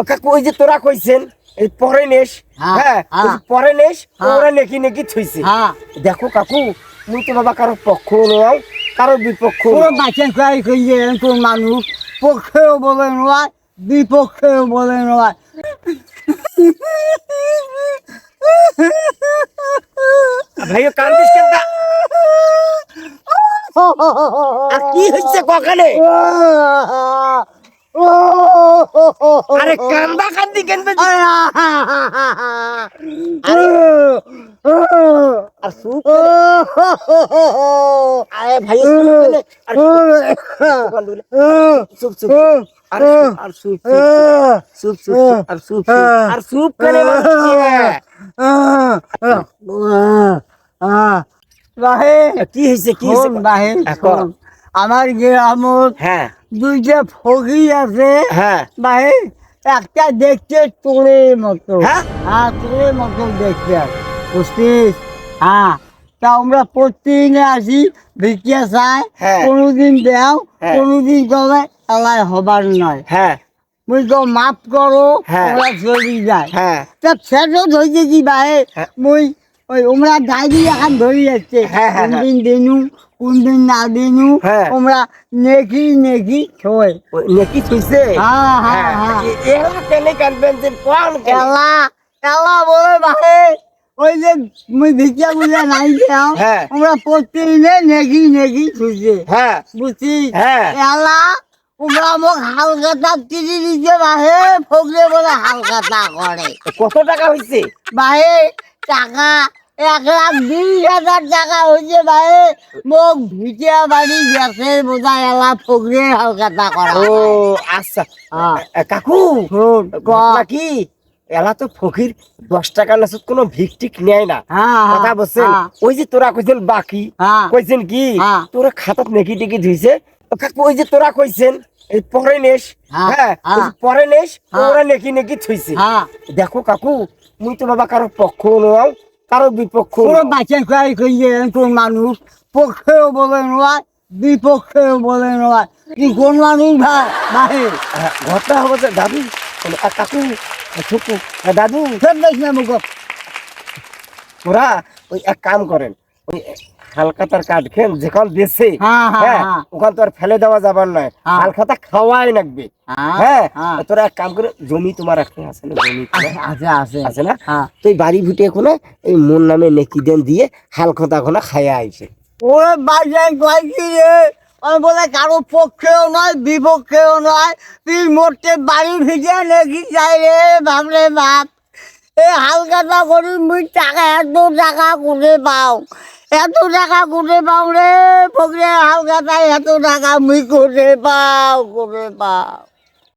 কাকু ওই যে তোরা কইছেন এই পরে নেস, হ্যাঁ পরে নেস, ওরা নেকি নেকি থইছে। দেখো কাকু মুই তো বাবা কারো পক্ষ নয় কারো বিপক্ষ বাচ্চা খাই কইয়ে কোন মানুষ পক্ষেও বলে নয় বিপক্ষেও বলে নয়। ভাইও কান্দিস কেন? আর কি হচ্ছে কখানে? আরে কান্দা কান্দি কেন? আরে ভাই চুপ চুপ আর চুপ চুপ চুপ আর চুপ আর চুপ করে কি হয়েছে কি আমার গ্রামত হ্যাঁ দুইটা ফকি আছে হ্যাঁ ভাই একটা দেখতে তোরের মতো হ্যাঁ তোরের মতো দেখতে বুঝছিস তা আমরা প্রতিদিনে আসি ভিক্ষা চাই কোনোদিন দেও কোনোদিন কবে এলাই হবার নয় মুই তো মাফ করো ওরা চলি যায় তা ফেরত হয়েছে কি ভাই মুই ওই ওমরা ডায়েরি এখন ধরি যাচ্ছে কোনদিন দিনু কোনদিন না দিনু ওমরা নেকি নেকি ছয় নেকি থইছে এলা কেনে কানবেন কোন এলা এলা বলে ভাই ওই যে মুই ভিক্ষা বুঝা নাই দেও আমরা প্রতিদিনে নেকি নেকি থইছে বুঝছিস এলা ওমরা মোক হালকাতা কিনি দিছে ভাই ফগলে বলে হালকাতা করে। কত টাকা হইছে ভাই? টাকা 1,20,000 টাকা হয়েছে ভাই। মোক ভিটিয়া বাড়ি গ্যাসের বোঝা এলা ফগলে হালকাতা করা। ও আচ্ছা কাকু কি এলা তো ফকির 10 টাকা নাসুত কোনো ভিকটিক নেয় না কথা বলছেন। ওই যে তোরা কইছেন বাকি কইছেন কি তোরা খাতাত নেকি টিকি ধুইছে কাকু ওই যে তোরা কইছেন এই পরে নেস, পরে নেস ওরা নেকি নেকি থইছে। দেখো কাকু মুই তো বাবা কারো পক্ষ নয় কারো বিপক্ষ বাচ্চা খাই কইয়ে কোন মানুষ পক্ষেও বলে নয় বিপক্ষেও বলে নয় কি কোন মানুষ ভাই ঘটনা হবে যে দাদু কাকু ছোকু দাদু ওরা ওই এক কাম করেন ওই হালখাতার কাঠ খেন যেখান দেশে ওখান তো আর ফেলে দেওয়া যাবার নয় হালখাতা খাওয়াই লাগবে। তোরা এক কাম করে জমি তোমার একটা আছে না জমি আছে না তো বাড়ি ভিটে এখন এই মোর নামে নেকি দেন দিয়ে হালখাতা এখন খাইয়া আইছে। ওরে বাজার কয়েছি রে বলে কারো পক্ষেও নয় বিপক্ষেও নয় তুই মোটে বাড়ি ভিজে নেকি যাই রে ভাবরে বাপ। এই হালখাতা করি মুই টাকা এত টাকা করে পাও এত টাকা করে পাও রে ফকরে হালখাতায় এত টাকা মুই করে পাও।